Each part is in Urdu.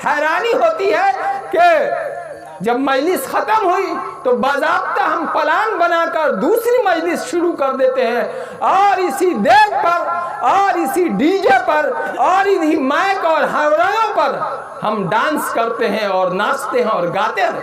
حیرانی ہوتی ہے کہ جب مجلس ختم ہوئی تو باضابطہ ہم پلان بنا کر دوسری مجلس شروع کر دیتے ہیں، اور اسی دیگ پر اور اسی ڈی جے پر اور انہی مائک اور ہارنوں پر ہم ڈانس کرتے ہیں اور ناچتے ہیں اور گاتے ہیں۔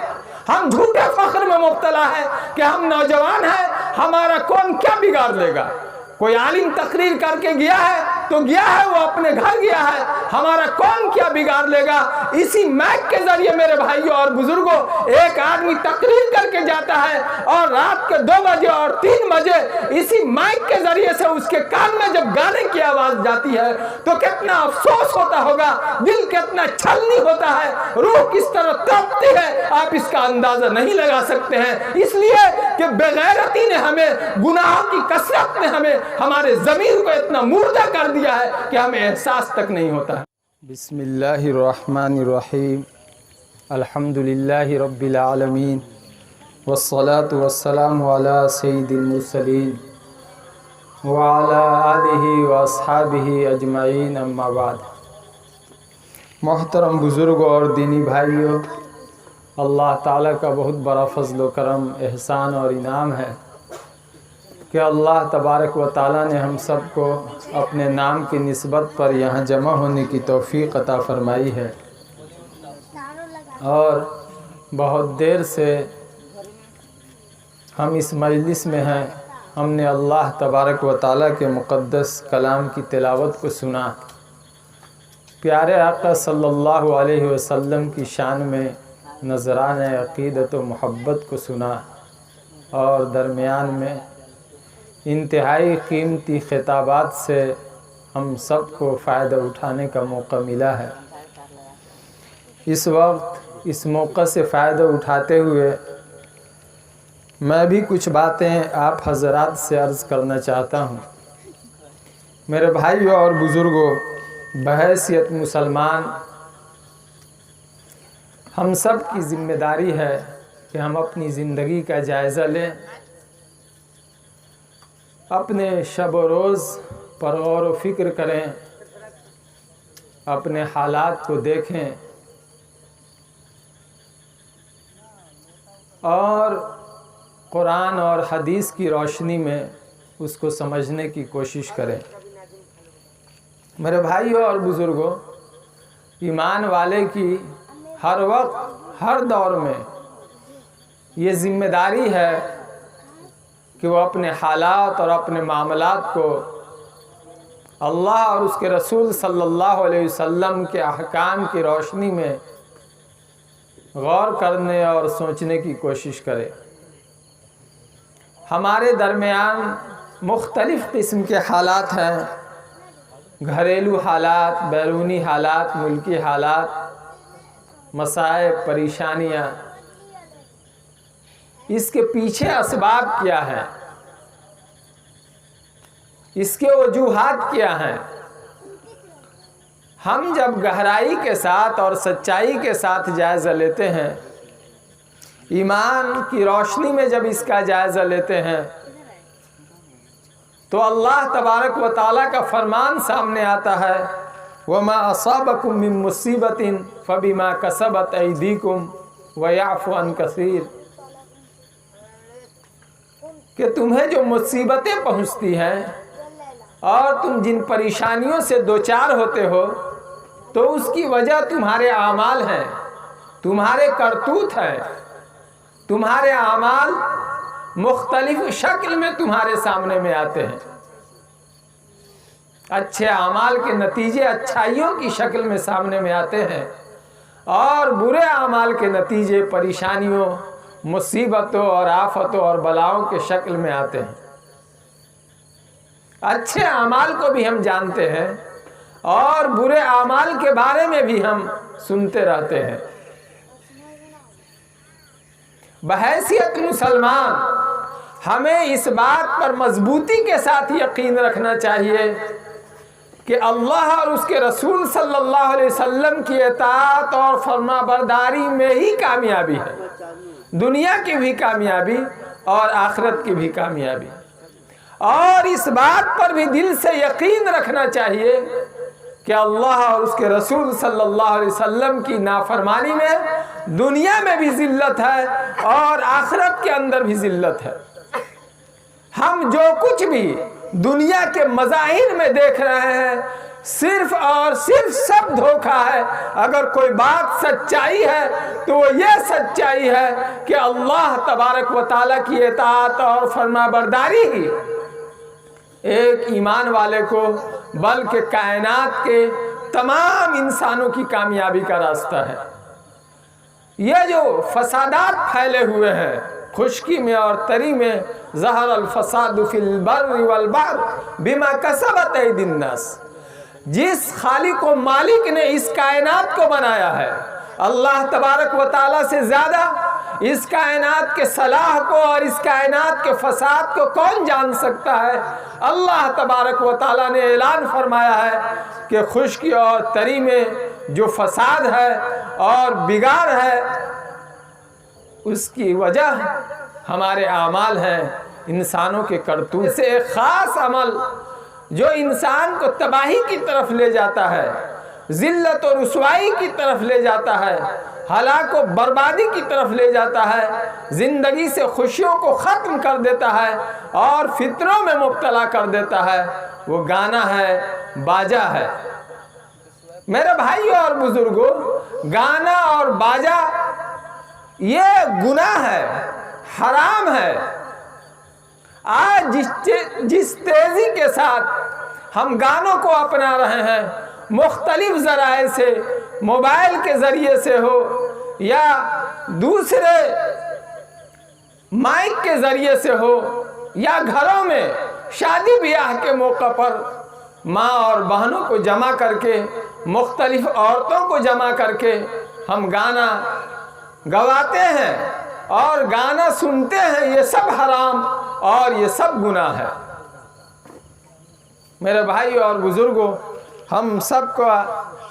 ہم جھوٹے فخر میں مبتلا ہیں کہ ہم نوجوان ہیں، ہمارا کون کیا بگاڑ لے گا۔ کوئی عالم تقریر کر کے گیا ہے تو گیا ہے، وہ اپنے گھر گیا ہے، ہمارا کون کیا بگاڑ لے گا۔ اسی مائک کے ذریعے میرے بھائیوں اور بزرگوں، ایک آدمی تقریر کر کے جاتا ہے اور رات کے 2 بجے اور 3 بجے اسی مائک کے ذریعے سے اس کے کان میں جب گانے کی آواز جاتی ہے تو کتنا افسوس ہوتا ہوگا، دل کتنا چھلنی ہوتا ہے، روح کس طرح تڑپتی ہے، آپ اس کا اندازہ نہیں لگا سکتے ہیں۔ اس لیے کہ بغیرتی نے ہمیں، گناہوں کی کثرت نے ہمیں، ہمارے ضمیر کو اتنا مردہ کر دیا ہے کہ ہمیں احساس تک نہیں ہوتا ہے۔ بسم اللہ الرحمن الرحیم، الحمدللہ رب العالمین، والصلاة والسلام علی سید المرسلین وعلی آلہ واصحابہ اجمعین، اما بعد۔ محترم بزرگوں اور دینی بھائیوں، اللہ تعالیٰ کا بہت بڑا فضل و کرم، احسان اور انعام ہے کہ اللہ تبارک و تعالیٰ نے ہم سب کو اپنے نام کی نسبت پر یہاں جمع ہونے کی توفیق عطا فرمائی ہے، اور بہت دیر سے ہم اس مجلس میں ہیں۔ ہم نے اللہ تبارک و تعالیٰ کے مقدس کلام کی تلاوت کو سنا، پیارے آقا صلی اللہ علیہ وسلم کی شان میں نذران عقیدت و محبت کو سنا، اور درمیان میں انتہائی قیمتی خطابات سے ہم سب کو فائدہ اٹھانے کا موقع ملا ہے۔ اس وقت اس موقع سے فائدہ اٹھاتے ہوئے میں بھی کچھ باتیں آپ حضرات سے عرض کرنا چاہتا ہوں۔ میرے بھائیوں اور بزرگوں، بحیثیت مسلمان ہم سب کی ذمہ داری ہے کہ ہم اپنی زندگی کا جائزہ لیں، اپنے شب و روز پر غور و فکر کریں، اپنے حالات کو دیکھیں، اور قرآن اور حدیث کی روشنی میں اس کو سمجھنے کی کوشش کریں۔ میرے بھائیوں اور بزرگوں، ایمان والے کی ہر وقت، ہر دور میں یہ ذمہ داری ہے کہ وہ اپنے حالات اور اپنے معاملات کو اللہ اور اس کے رسول صلی اللہ علیہ وسلم کے احکام کی روشنی میں غور کرنے اور سوچنے کی کوشش کرے۔ ہمارے درمیان مختلف قسم کے حالات ہیں، گھریلو حالات، بیرونی حالات، ملکی حالات، مسائل، پریشانیاں۔ اس کے پیچھے اسباب کیا ہیں؟ اس کے وجوہات کیا ہیں؟ ہم جب گہرائی کے ساتھ اور سچائی کے ساتھ جائزہ لیتے ہیں، ایمان کی روشنی میں جب اس کا جائزہ لیتے ہیں، تو اللہ تبارک و تعالیٰ کا فرمان سامنے آتا ہے، وَمَا أَصَابَكُم مِّن مُّصِيبَةٍ فَبِمَا كَسَبَتْ أَيْدِيكُمْ وَيَعْفُو عَن كَثِيرٍ، کہ تمہیں جو مصیبتیں پہنچتی ہیں اور تم جن پریشانیوں سے دوچار ہوتے ہو، تو اس کی وجہ تمہارے اعمال ہیں، تمہارے کرتوت ہیں۔ تمہارے اعمال مختلف شکل میں تمہارے سامنے میں آتے ہیں۔ اچھے اعمال کے نتیجے اچھائیوں کی شکل میں سامنے میں آتے ہیں، اور برے اعمال کے نتیجے پریشانیوں، مصیبتوں اور آفتوں اور بلاؤں کے شکل میں آتے ہیں۔ اچھے اعمال کو بھی ہم جانتے ہیں، اور برے اعمال کے بارے میں بھی ہم سنتے رہتے ہیں۔ بحیثیت مسلمان ہمیں اس بات پر مضبوطی کے ساتھ یقین رکھنا چاہیے کہ اللہ اور اس کے رسول صلی اللہ علیہ وسلم کی اطاعت اور فرما برداری میں ہی کامیابی ہے، دنیا کی بھی کامیابی اور آخرت کی بھی کامیابی۔ اور اس بات پر بھی دل سے یقین رکھنا چاہیے کہ اللہ اور اس کے رسول صلی اللہ علیہ وسلم کی نافرمانی میں دنیا میں بھی ذلت ہے اور آخرت کے اندر بھی ذلت ہے۔ ہم جو کچھ بھی دنیا کے مظاہر میں دیکھ رہے ہیں صرف اور صرف سب دھوکہ ہے۔ اگر کوئی بات سچائی ہے تو وہ یہ سچائی ہے کہ اللہ تبارک و تعالیٰ کی اطاعت اور فرما برداری ہی ایک ایمان والے کو بلکہ کائنات کے تمام انسانوں کی کامیابی کا راستہ ہے۔ یہ جو فسادات پھیلے ہوئے ہیں خشکی میں اور تری میں، ظہر الفساد فی البر والبحر بما کسبت ایدی الناس، جس خالق و مالک نے اس کائنات کو بنایا ہے اللہ تبارک و تعالیٰ سے زیادہ اس کائنات کے صلاح کو اور اس کائنات کے فساد کو کون جان سکتا ہے؟ اللہ تبارک و تعالیٰ نے اعلان فرمایا ہے کہ خشکی اور تری میں جو فساد ہے اور بگاڑ ہے اس کی وجہ ہمارے اعمال ہیں، انسانوں کے کرتوت سے ایک خاص عمل جو انسان کو تباہی کی طرف لے جاتا ہے، ذلت و رسوائی کی طرف لے جاتا ہے، ہلاک و بربادی کی طرف لے جاتا ہے، زندگی سے خوشیوں کو ختم کر دیتا ہے اور فتنوں میں مبتلا کر دیتا ہے، وہ گانا ہے، باجا ہے۔ میرے بھائیوں اور بزرگوں، گانا اور باجا یہ گناہ ہے، حرام ہے۔ آج جس تیزی کے ساتھ ہم گانوں کو اپنا رہے ہیں، مختلف ذرائع سے، موبائل کے ذریعے سے ہو یا دوسرے مائک کے ذریعے سے ہو یا گھروں میں شادی بیاہ کے موقع پر ماں اور بہنوں کو جمع کر کے، مختلف عورتوں کو جمع کر کے ہم گانا گواتے ہیں اور گانا سنتے ہیں، یہ سب حرام اور یہ سب گناہ ہے۔ میرے بھائیو اور بزرگوں، ہم سب کا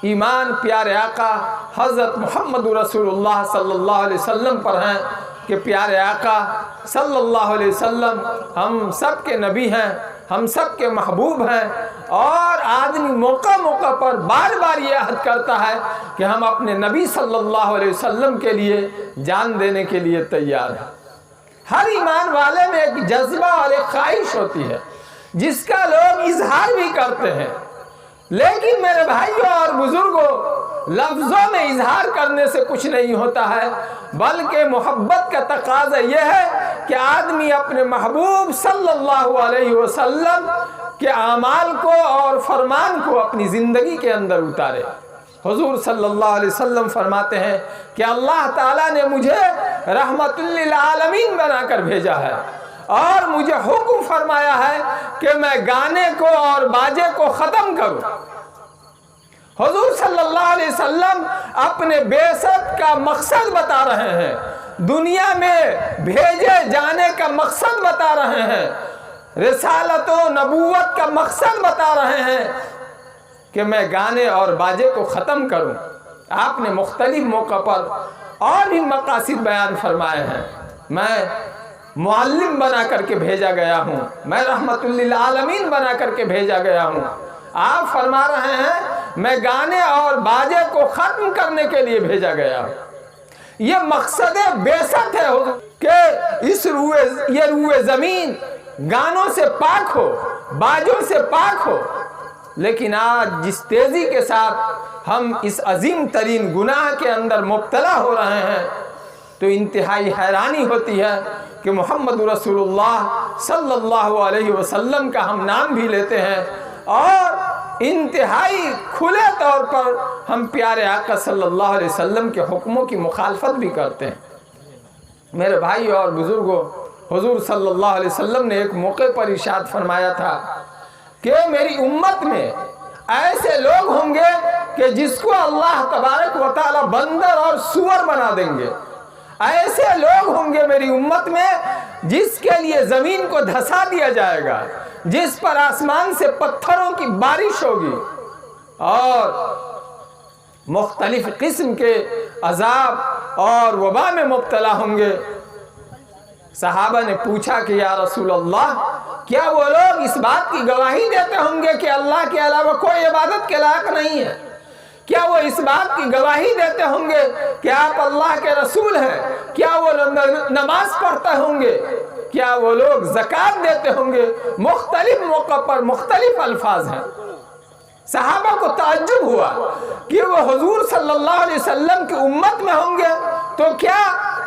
ایمان پیارے آقا حضرت محمد رسول اللہ صلی اللہ علیہ وسلم پر ہیں کہ پیارے آقا صلی اللہ علیہ وسلم ہم سب کے نبی ہیں، ہم سب کے محبوب ہیں، اور آدمی موقع موقع پر بار بار یہ عہد کرتا ہے کہ ہم اپنے نبی صلی اللہ علیہ وسلم کے لیے جان دینے کے لیے تیار ہیں۔ ہر ایمان والے میں ایک جذبہ اور ایک خواہش ہوتی ہے جس کا لوگ اظہار بھی کرتے ہیں، لیکن میرے بھائیوں اور بزرگوں، لفظوں میں اظہار کرنے سے کچھ نہیں ہوتا ہے، بلکہ محبت کا تقاضا یہ ہے کہ آدمی اپنے محبوب صلی اللہ علیہ وسلم کے اعمال کو اور فرمان کو اپنی زندگی کے اندر اتارے۔ حضور صلی اللہ علیہ وسلم فرماتے ہیں کہ اللہ تعالیٰ نے مجھے رحمت للعالمین بنا کر بھیجا ہے اور مجھے حکم فرمایا ہے کہ میں گانے کو اور باجے کو ختم کروں۔ حضور صلی اللہ علیہ وسلم اپنے بعثت کا مقصد بتا رہے ہیں، دنیا میں بھیجے جانے کا مقصد بتا رہے ہیں، رسالت و نبوت کا مقصد بتا رہے ہیں کہ میں گانے اور باجے کو ختم کروں۔ آپ نے مختلف موقع پر اور بھی مقاصد بیان فرمائے ہیں، میں معلم بنا کر کے بھیجا گیا ہوں، میں رحمت للعالمین بنا کر کے بھیجا گیا ہوں۔ آپ فرما رہے ہیں میں گانے اور باجے کو ختم کرنے کے لیے بھیجا گیا ہوں۔ یہ مقصد بعثت ہے کہ یہ روئے زمین گانوں سے پاک ہو، باجوں سے پاک ہو، لیکن آج جس تیزی کے ساتھ ہم اس عظیم ترین گناہ کے اندر مبتلا ہو رہے ہیں تو انتہائی حیرانی ہوتی ہے کہ محمد رسول اللہ صلی اللہ علیہ وسلم کا ہم نام بھی لیتے ہیں اور انتہائی کھلے طور پر ہم پیارے آقا صلی اللہ علیہ وسلم کے حکموں کی مخالفت بھی کرتے ہیں۔ میرے بھائی اور بزرگوں، حضور صلی اللہ علیہ وسلم نے ایک موقع پر ارشاد فرمایا تھا کہ میری امت میں ایسے لوگ ہوں گے کہ جس کو اللہ تبارک و تعالی بندر اور سور بنا دیں گے، ایسے لوگ ہوں گے میری امت میں جس کے لیے زمین کو دھسا دیا جائے گا، جس پر آسمان سے پتھروں کی بارش ہوگی اور مختلف قسم کے عذاب اور وبا میں مبتلا ہوں گے۔ صحابہ نے پوچھا کہ یا رسول اللہ کیا وہ لوگ اس بات کی گواہی دیتے ہوں گے کہ اللہ کے علاوہ کوئی عبادت کے لائق نہیں ہے؟ کیا وہ اس بات کی گواہی دیتے ہوں گے کہ آپ اللہ کے رسول ہیں؟ کیا وہ نماز پڑھتے ہوں گے؟ کیا وہ لوگ زکوٰۃ دیتے ہوں گے؟ مختلف موقع پر مختلف الفاظ ہیں۔ صحابہ کو تعجب ہوا کہ وہ حضور صلی اللہ علیہ وسلم کی امت میں ہوں گے تو کیا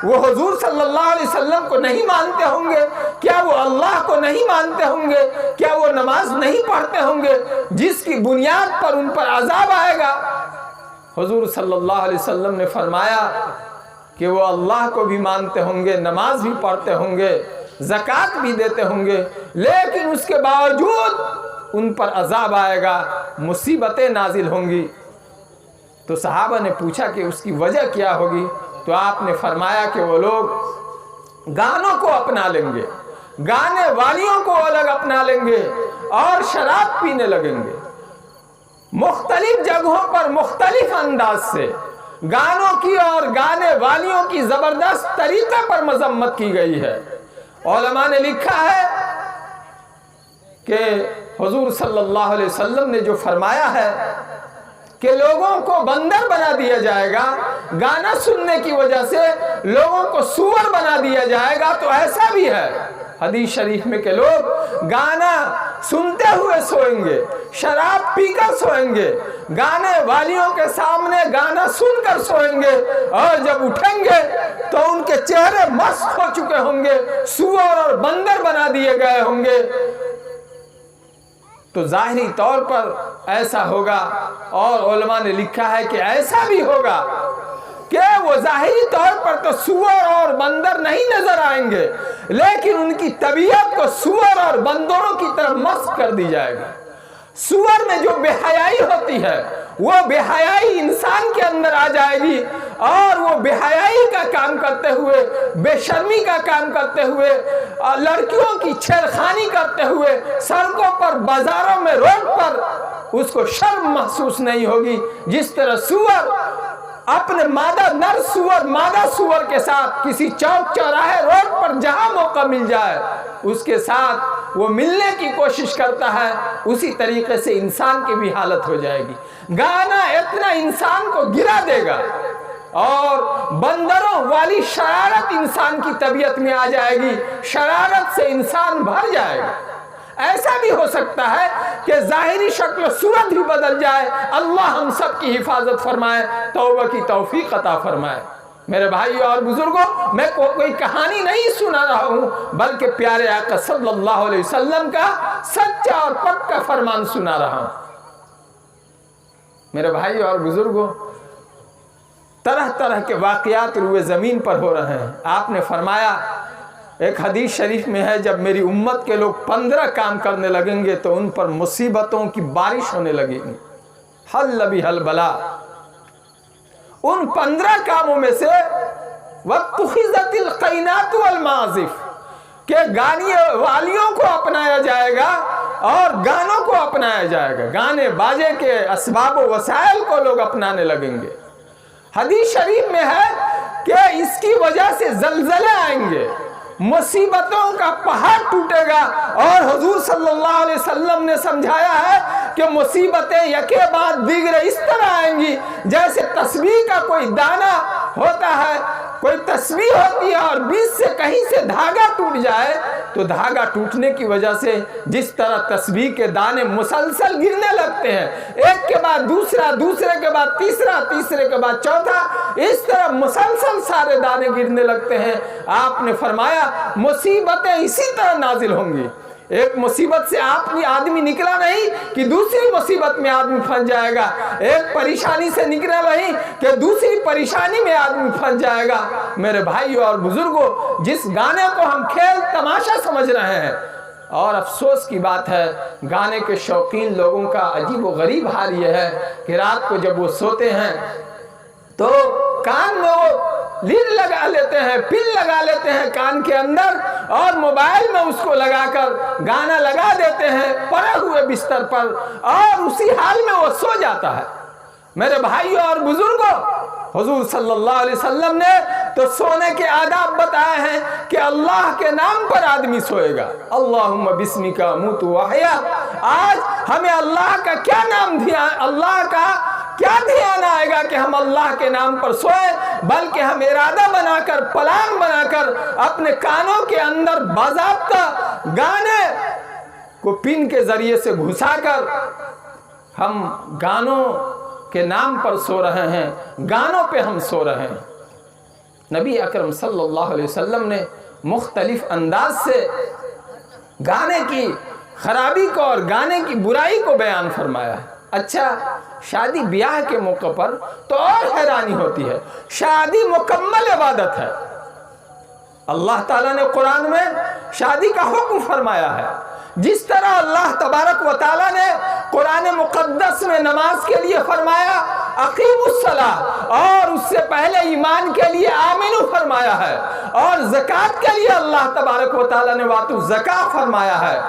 وہ حضور صلی اللہ علیہ وسلم کو نہیں مانتے ہوں گے؟ کیا وہ اللہ کو نہیں مانتے ہوں گے؟ کیا وہ نماز نہیں پڑھتے ہوں گے جس کی بنیاد پر ان پر عذاب آئے گا؟ حضور صلی اللہ علیہ وسلم نے فرمایا کہ وہ اللہ کو بھی مانتے ہوں گے، نماز بھی پڑھتے ہوں گے، زکوٰۃ بھی دیتے ہوں گے، لیکن اس کے باوجود ان پر عذاب آئے گا، مصیبتیں نازل ہوں گی۔ تو صحابہ نے پوچھا کہ اس کی وجہ کیا ہوگی؟ تو آپ نے فرمایا کہ وہ لوگ گانوں کو اپنا لیں گے، گانے والیوں کو الگ اپنا لیں گے اور شراب پینے لگیں گے۔ مختلف جگہوں پر مختلف انداز سے گانوں کی اور گانے والیوں کی زبردست طریقے پر مذمت کی گئی ہے۔ علماء نے لکھا ہے کہ حضور صلی اللہ علیہ وسلم نے جو فرمایا ہے کہ لوگوں کو بندر بنا دیا جائے گا، گانا سننے کی وجہ سے لوگوں کو سور بنا دیا جائے گا، تو ایسا بھی ہے حدیث شریف میں کہ لوگ گانا سنتے ہوئے سوئیں گے، شراب پی کر سوئیں گے، گانے والیوں کے سامنے گانا سن کر سوئیں گے، اور جب اٹھیں گے تو ان کے چہرے مست ہو چکے ہوں گے، سور اور بندر بنا دیے گئے ہوں گے۔ تو ظاہری طور پر ایسا ہوگا، اور علماء نے لکھا ہے کہ ایسا بھی ہوگا کہ وہ ظاہری طور پر تو سور اور بندر نہیں نظر آئیں گے، لیکن ان کی طبیعت کو سور اور بندروں کی طرف مسخ کر دی جائے گی۔ سور میں جو بے حیائی ہوتی ہے وہ بے حیائی انسان کے اندر آ جائے گی، اور وہ بے حیائی کا کام کرتے ہوئے، بے شرمی کا کام کرتے ہوئے، لڑکیوں کی چھیڑخانی کرتے ہوئے سڑکوں پر، بازاروں میں، روڈ پر اس کو شرم محسوس نہیں ہوگی۔ جس طرح سور اپنے نر سور مادہ سور کے ساتھ کسی چوک چوراہے روڈ پر جہاں موقع مل جائے اس کے ساتھ وہ ملنے کی کوشش کرتا ہے، اسی طریقے سے انسان کی بھی حالت ہو جائے گی۔ گانا اتنا انسان کو گرا دے گا، اور بندروں والی شرارت انسان کی طبیعت میں آ جائے گی، شرارت سے انسان بھر جائے گا۔ ایسا بھی ہو سکتا ہے کہ ظاہری شکل و صورت بھی بدل جائے۔ اللہ ہم سب کی حفاظت فرمائے، توبہ کی توفیق عطا فرمائے۔ میرے بھائیو اور بزرگوں، میں کوئی کہانی نہیں سنا رہا ہوں، بلکہ پیارے آقا صلی اللہ علیہ وسلم کا سچا اور پکا فرمان سنا رہا ہوں۔ میرے بھائیو اور بزرگوں، طرح طرح کے واقعات روئے زمین پر ہو رہے ہیں۔ آپ نے فرمایا، ایک حدیث شریف میں ہے، جب میری امت کے لوگ 15 کام کرنے لگیں گے تو ان پر مصیبتوں کی بارش ہونے لگے گی۔ حل بہل بلا، ان 15 کاموں میں سے وَاتُّخِذَتِ الْقَيْنَاتُ وَالْمَعَازِفُ، کہ گانے والیوں کو اپنایا جائے گا اور گانوں کو اپنایا جائے گا، گانے باجے کے اسباب و وسائل کو لوگ اپنانے لگیں گے۔ حدیث شریف میں ہے کہ اس کی وجہ سے زلزلے آئیں گے، مصیبتوں کا پہاڑ ٹوٹے گا، اور حضور صلی اللہ علیہ وسلم نے سمجھایا ہے کہ مصیبتیں یکے بعد دیگر اس طرح آئیں گی جیسے تسبیح کا کوئی دانہ ہوتا ہے، کوئی تسبیح ہوتی ہے اور بیچ سے کہیں سے دھاگا ٹوٹ جائے تو دھاگا ٹوٹنے کی وجہ سے جس طرح تسبیح کے دانے مسلسل گرنے لگتے ہیں، ایک کے بعد دوسرا، دوسرے کے بعد تیسرا، تیسرے کے بعد چوتھا، اس طرح مسلسل سارے دانے گرنے لگتے ہیں۔ آپ نے فرمایا مصیبتیں اسی طرح نازل ہوں گی۔ ایک مصیبت سے آدمی نکلا نہیں کہ دوسری مصیبت میں آدمی پھنس جائے گا، ایک پریشانی سے نکلا نہیں کہ دوسری پریشانی میں آدمی پھنس جائے گا۔ میرے بھائیو اور بزرگوں، جس گانے کو ہم کھیل تماشا سمجھ رہے ہیں، اور افسوس کی بات ہے گانے کے شوقین لوگوں کا عجیب و غریب حال یہ ہے کہ رات کو جب وہ سوتے ہیں تو کان میں وہ لیڈ لگا لیتے ہیں، پن لگا لیتے ہیں کان کے اندر، اور موبائل میں اس کو لگا کر گانا لگا دیتے ہیں پڑے ہوئے بستر پر، اور اسی حال میں وہ سو جاتا ہے۔ میرے بھائیوں اور بزرگوں، حضور صلی اللہ علیہ وسلم نے تو سونے کے آداب بتائے ہیں کہ اللہ کے نام پر آدمی سوئے گا. اللہم بسمک اموت واحیا. آج ہمیں اللہ کا کیا نام اللہ کا کیا دھیان آئے گا کہ ہم اللہ کے نام پر سوئے، بلکہ ہم ارادہ بنا کر پلان بنا کر اپنے کانوں کے اندر باضابطہ گانے کو پن کے ذریعے سے گھسا کر ہم گانوں کے نام پر سو رہے ہیں، گانوں پہ ہم سو رہے ہیں. نبی اکرم صلی اللہ علیہ وسلم نے مختلف انداز سے گانے کی خرابی کو اور گانے کی برائی کو بیان فرمایا. اچھا، شادی بیاہ کے موقع پر تو اور حیرانی ہوتی ہے. شادی مکمل عبادت ہے. اللہ تعالیٰ نے قرآن میں شادی کا حکم فرمایا ہے. جس طرح اللہ تبارک و تعالیٰ نے قرآن مقدس میں نماز کے لیے فرمایا اقیم الصلاۃ، اور اس سے پہلے ایمان کے لیے آمنو فرمایا ہے، اور زکوٰۃ کے لیے اللہ تبارک و تعالیٰ نے واتو زکوٰۃ فرمایا ہے.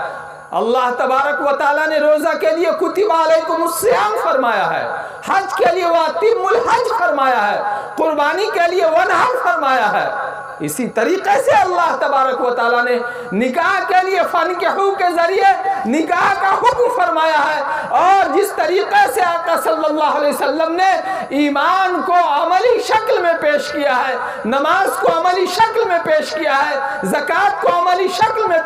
اللہ تبارک و تعالیٰ نے روزہ کے لیے کتب علیکم الصیام فرمایا ہے، حج کے لیے واتم الحج فرمایا ہے، قربانی کے لیے ونحر فرمایا ہے. اسی طریقے سے اللہ تبارک و تعالیٰ نے نکاح کے لیے فنکحو کے ذریعے نکاح کا حکم فرمایا ہے. اور جس طریقے سے آقا صلی اللہ علیہ وسلم نے ایمان کو عملی شکل میں پیش کیا ہے، نماز کو عملی شکل میں پیش کیا ہے، زکوٰۃ کو عملی شکل میں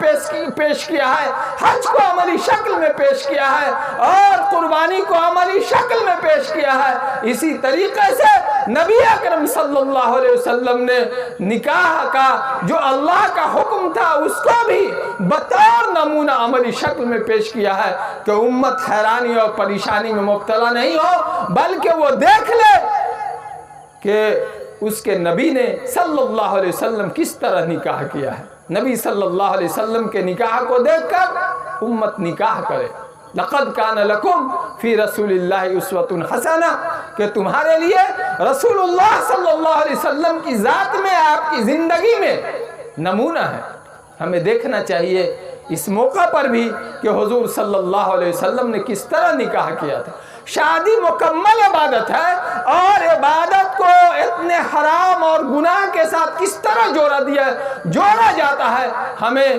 پیش کیا ہے، حج کو عملی شکل میں پیش کیا ہے، اور قربانی کو عملی شکل میں پیش کیا ہے، اسی طریقے سے نبی اکرم صلی اللہ علیہ وسلم نے نکاح کا جو اللہ کا حکم تھا اس کو بھی بطور نمونہ عملی شکل میں پیش کیا ہے کہ امت حیرانی اور پریشانی میں مبتلا نہیں ہو، بلکہ وہ دیکھ لے کہ اس کے نبی نے صلی اللہ علیہ وسلم کس طرح نکاح کیا ہے. نبی صلی اللہ علیہ وسلم کے نکاح کو دیکھ کر امت نکاح کرے. لقد کان لکم فی رسول اللہ اسوۃ حسنہ، کہ تمہارے لیے رسول اللہ صلی اللہ علیہ وسلم کی ذات میں، آپ کی زندگی میں نمونہ ہے. ہمیں دیکھنا چاہیے اس موقع پر بھی کہ حضور صلی اللہ علیہ وسلم نے کس طرح نکاح کیا تھا. شادی مکمل عبادت ہے، اور عبادت کو اتنے حرام اور گناہ کے ساتھ کس طرح جوڑا جاتا ہے. ہمیں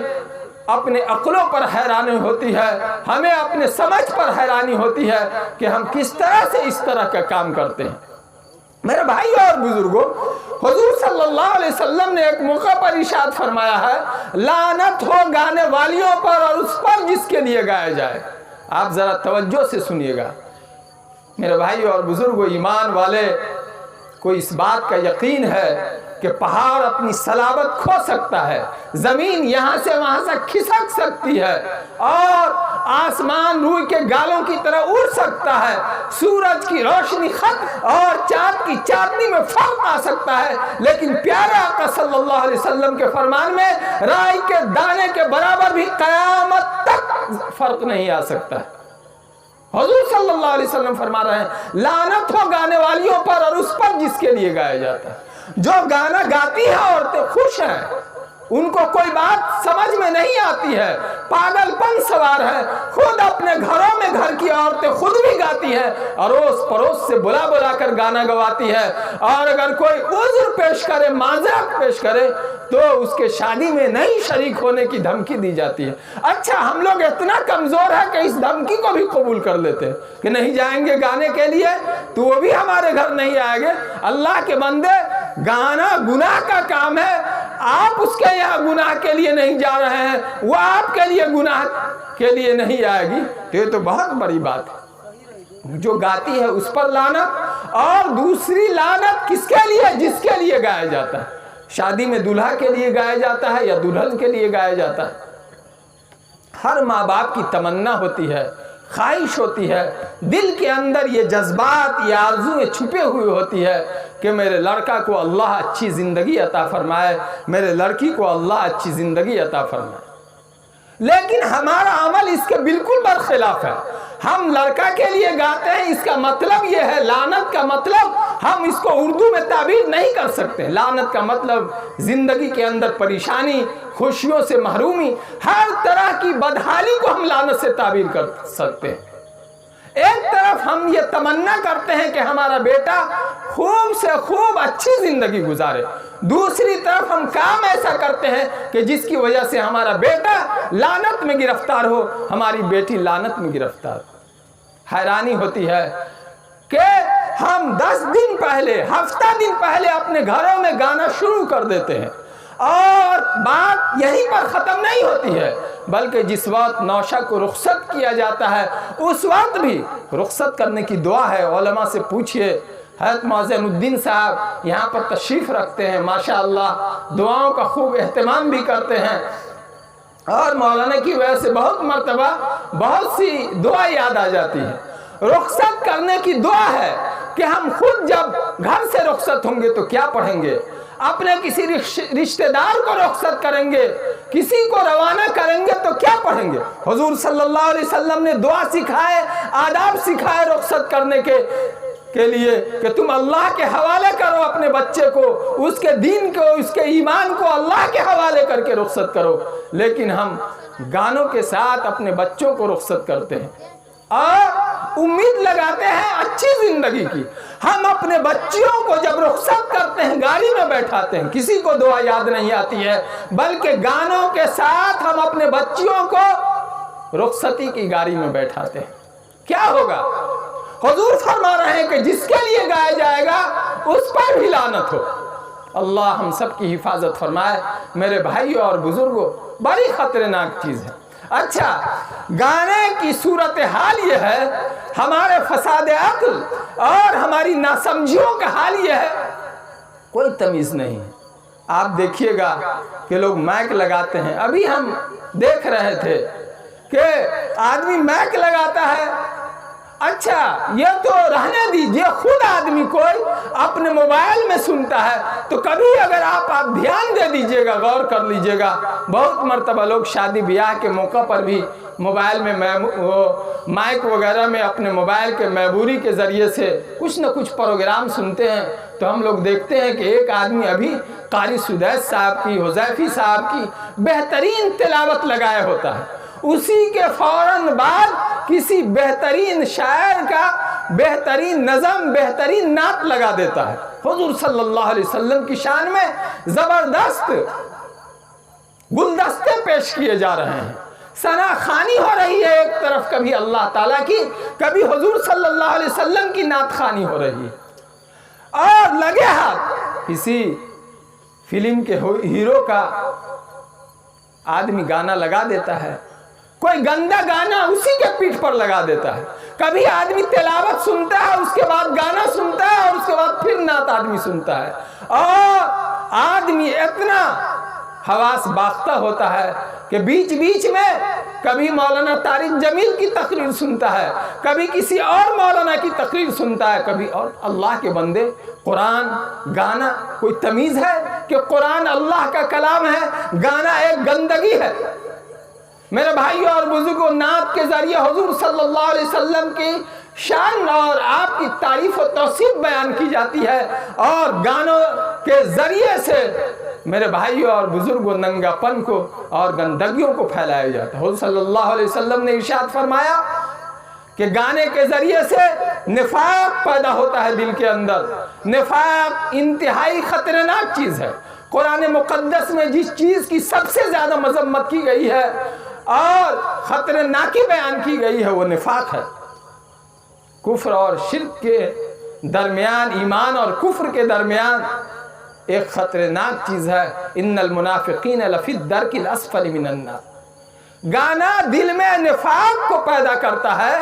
اپنے عقلوں پر حیرانی ہوتی ہے، ہمیں اپنے سمجھ پر حیرانی ہوتی ہے کہ ہم کس طرح سے اس طرح کا کام کرتے ہیں. میرے بھائی اور بزرگوں، حضور صلی اللہ علیہ وسلم نے ایک موقع پر ارشاد فرمایا ہے لعنت ہو گانے والیوں پر اور اس پر جس کے لیے گایا جائے. آپ ذرا توجہ سے سنیے گا میرے بھائی اور بزرگوں. ایمان والے کو اس بات کا یقین ہے کہ پہاڑ اپنی صلابت کھو سکتا ہے، زمین یہاں سے وہاں سے کھسک سکتی ہے، اور آسمان روئی کے گالوں کی طرح اڑ سکتا ہے، سورج کی روشنی ختم اور چاند کی چاندنی میں فرق آ سکتا ہے، لیکن پیارے آقا صلی اللہ علیہ وسلم کے فرمان میں رائی کے دانے کے برابر بھی قیامت تک فرق نہیں آ سکتا ہے. حضور صلی اللہ علیہ وسلم فرما رہے ہیں لعنت ہو گانے والیوں پر اور اس پر جس کے لیے گایا جاتا ہے. جو گانا گاتی ہیں عورتیں خوش ہیں، ان کو کوئی بات سمجھ میں نہیں آتی ہے، پاگل پن سوار ہے، خود اپنے گھروں میں گھر کی عورتیں خود بھی گاتی ہیں، اڑوس پڑوس سے بلا بلا کر گانا گواتی ہے، اور اگر کوئی عذر پیش کرے، معذرت پیش کرے تو اس کے شادی میں نہیں شریک ہونے کی دھمکی دی جاتی ہے. اچھا، ہم لوگ اتنا کمزور ہے کہ اس دھمکی کو بھی قبول کر لیتے ہیں کہ نہیں جائیں گے گانے کے لیے تو وہ بھی ہمارے گھر نہیں آئیں گے. اللہ کے بندے، گانا گناہ کا کام ہے، آپ اس کے یہاں گناہ کے لیے نہیں جا رہے ہیں، وہ آپ کے لیے گناہ کے لیے نہیں آئے گی، تو یہ تو بہت بڑی بات ہے. جو گاتی ہے اس پر لعنت، اور دوسری لعنت کس کے لیے؟ جس کے لیے گایا جاتا ہے. شادی میں دلہا کے لیے گایا جاتا ہے یا دلہن کے لیے گایا جاتا ہے. ہر ماں باپ کی تمنا ہوتی ہے، خواہش ہوتی ہے، دل کے اندر یہ جذبات، یہ آرزویں چھپے ہوئے ہوتی ہے کہ میرے لڑکا کو اللہ اچھی زندگی عطا فرمائے، میرے لڑکی کو اللہ اچھی زندگی عطا فرمائے. لیکن ہمارا عمل اس کے بالکل برخلاف ہے. ہم لڑکا کے لیے گاتے ہیں، اس کا مطلب یہ ہے، لعنت کا مطلب ہم اس کو اردو میں تعبیر نہیں کر سکتے. لعنت کا مطلب زندگی کے اندر پریشانی، خوشیوں سے محرومی، ہر طرح کی بدحالی کو ہم لعنت سے تعبیر کر سکتے ہیں. ایک طرف ہم یہ تمنا کرتے ہیں کہ ہمارا بیٹا خوب سے خوب اچھی زندگی گزارے، دوسری طرف ہم کام ایسا کرتے ہیں کہ جس کی وجہ سے ہمارا بیٹا لعنت میں گرفتار ہو، ہماری بیٹی لعنت میں گرفتار ہو۔ حیرانی ہوتی ہے کہ ہم 10 دن پہلے، ہفتہ دن پہلے اپنے گھروں میں گانا شروع کر دیتے ہیں، اور بات یہیں پر ختم نہیں ہوتی ہے، بلکہ جس وقت نوشہ کو رخصت کیا جاتا ہے اس وقت بھی رخصت کرنے کی دعا ہے۔ علماء سے پوچھئے، حضرت محسن الدین صاحب یہاں پر تشریف رکھتے ہیں، ماشاءاللہ دعاؤں کا خوب اہتمام بھی کرتے ہیں، اور مولانا کی وجہ سے بہت مرتبہ بہت سی دعا یاد آ جاتی ہے۔ رخصت کرنے کی دعا ہے کہ ہم خود جب گھر سے رخصت ہوں گے تو کیا پڑھیں گے، اپنے کسی رشتہ دار کو رخصت کریں گے، کسی کو روانہ کریں گے تو کیا پڑھیں گے۔ حضور صلی اللہ علیہ وسلم نے دعا سکھائے، آداب سکھائے رخصت کرنے کے لیے کہ تم اللہ کے حوالے کرو اپنے بچے کو، اس کے دین کو، اس کے ایمان کو اللہ کے حوالے کر کے رخصت کرو، لیکن ہم گانوں کے ساتھ اپنے بچوں کو رخصت کرتے ہیں اور امید لگاتے ہیں اچھی زندگی کی۔ ہم اپنے بچیوں کو جب رخصت کرتے ہیں گاڑی میں بیٹھاتے ہیں، کسی کو دعا یاد نہیں آتی ہے، بلکہ گانوں کے ساتھ ہم اپنے بچیوں کو رخصتی کی گاڑی میں بیٹھاتے ہیں۔ کیا ہوگا؟ حضور فرما رہے ہیں کہ جس کے لیے گایا جائے گا اس پر بھی لعنت ہو۔ اللہ ہم سب کی حفاظت فرمائے۔ میرے بھائیوں اور بزرگوں، بڑی خطرناک چیز ہے۔ اچھا، گانے کی صورتحال یہ ہے، ہمارے فساد عقل اور ہماری ناسمجھیوں کا حال یہ ہے، کوئی تمیز نہیں ہے۔ آپ دیکھیے گا کہ لوگ مائک لگاتے ہیں، ابھی ہم دیکھ رہے تھے کہ آدمی مائک لگاتا ہے۔ اچھا، یہ تو رہنے دیجئے، خود آدمی کوئی اپنے موبائل میں سنتا ہے تو کبھی اگر آپ دھیان دے دیجئے گا، غور کر لیجئے گا، بہت مرتبہ لوگ شادی بیاہ کے موقع پر بھی موبائل میں مائک وغیرہ میں اپنے موبائل کے میموری کے ذریعے سے کچھ نہ کچھ پروگرام سنتے ہیں، تو ہم لوگ دیکھتے ہیں کہ ایک آدمی ابھی قاری سدیس صاحب کی، حذیفی صاحب کی بہترین تلاوت لگائے ہوتا ہے، اسی کے فوراً بعد کسی بہترین شاعر کا بہترین نظم، بہترین نعت لگا دیتا ہے۔ حضور صلی اللہ علیہ وسلم کی شان میں زبردست گلدستے پیش کیے جا رہے ہیں، ثنا خوانی ہو رہی ہے ایک طرف، کبھی اللہ تعالیٰ کی، کبھی حضور صلی اللہ علیہ وسلم کی نعت خوانی ہو رہی ہے، اور لگے ہاتھ کسی فلم کے ہیرو کا آدمی گانا لگا دیتا ہے، کوئی گندا گانا اسی کے پیٹھ پر لگا دیتا ہے، کبھی آدمی تلاوت سنتا ہے، اس کے بعد گانا سنتا ہے، اور اس کے بعد پھر نعت آدمی سنتا ہے، اور آدمی اتنا حواس باختہ ہوتا ہے کہ بیچ بیچ میں کبھی مولانا طارق جمیل کی تقریر سنتا ہے، کبھی کسی اور مولانا کی تقریر سنتا ہے، کبھی اور۔ اللہ کے بندے، قرآن گانا کوئی تمیز ہے کہ قرآن اللہ کا کلام ہے، گانا ایک گندگی ہے۔ میرے بھائیوں اور بزرگوں، نعت کے ذریعے حضور صلی اللہ علیہ وسلم کی شان اور آپ کی تعریف و توصیف بیان کی جاتی ہے، اور گانوں کے ذریعے سے میرے بھائیوں اور بزرگوں ننگا پن کو اور گندگیوں کو پھیلایا جاتا ہے۔ حضور صلی اللہ علیہ وسلم نے ارشاد فرمایا کہ گانے کے ذریعے سے نفاق پیدا ہوتا ہے دل کے اندر۔ نفاق انتہائی خطرناک چیز ہے۔ قرآن مقدس میں جس چیز کی سب سے زیادہ مذمت کی گئی ہے اور خطرناکی بیان کی گئی ہے وہ نفاق ہے۔ کفر اور شرک کے درمیان، ایمان اور کفر کے درمیان ایک خطرناک چیز ہے، ان المنافقین لفی الدرک الاسفل من النار۔ گانا دل میں نفاق کو پیدا کرتا ہے،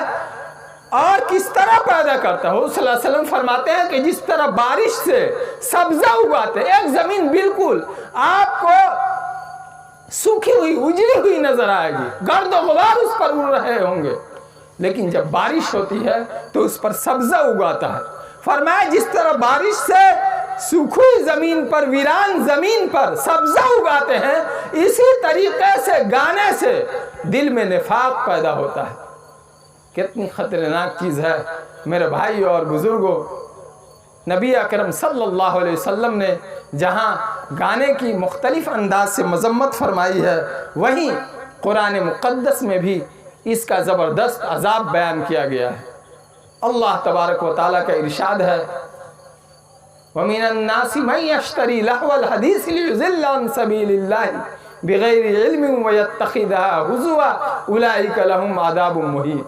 اور کس طرح پیدا کرتا ہے؟ حضور صلی اللہ علیہ وسلم فرماتے ہیں کہ جس طرح بارش سے سبزہ اگاتے، ایک زمین بالکل آپ کو سوکھی ہوئی، اجڑی ہوئی نظر آئے گی، گرد و غبار اس پر اڑ رہے ہوں گے، لیکن جب بارش ہوتی ہے تو اس پر سبزہ اگاتا ہے۔ فرمایا جس طرح بارش سے سوکھی زمین پر، ویران زمین پر سبزہ اگاتے ہیں، اسی طریقے سے گانے سے دل میں نفاق پیدا ہوتا ہے۔ کتنی خطرناک چیز ہے میرے بھائیوں اور بزرگوں۔ نبی اکرم صلی اللہ علیہ وسلم نے جہاں گانے کی مختلف انداز سے مذمت فرمائی ہے، وہیں قرآن مقدس میں بھی اس کا زبردست عذاب بیان کیا گیا ہے۔ اللہ تبارک و تعالیٰ کا ارشاد ہے وَمِنَ النَّاسِ مَن يَشْتَرِي لَهْوَ الْحَدِيثِ لِيُضِلَّ عَن سَبِيلِ اللَّهِ بِغَيْرِ عِلْمٍ وَيَتَّخِذَهَا هُزُوًا أُولَٰئِكَ لَهُمْ عَذَابٌ مُّهِينٌ۔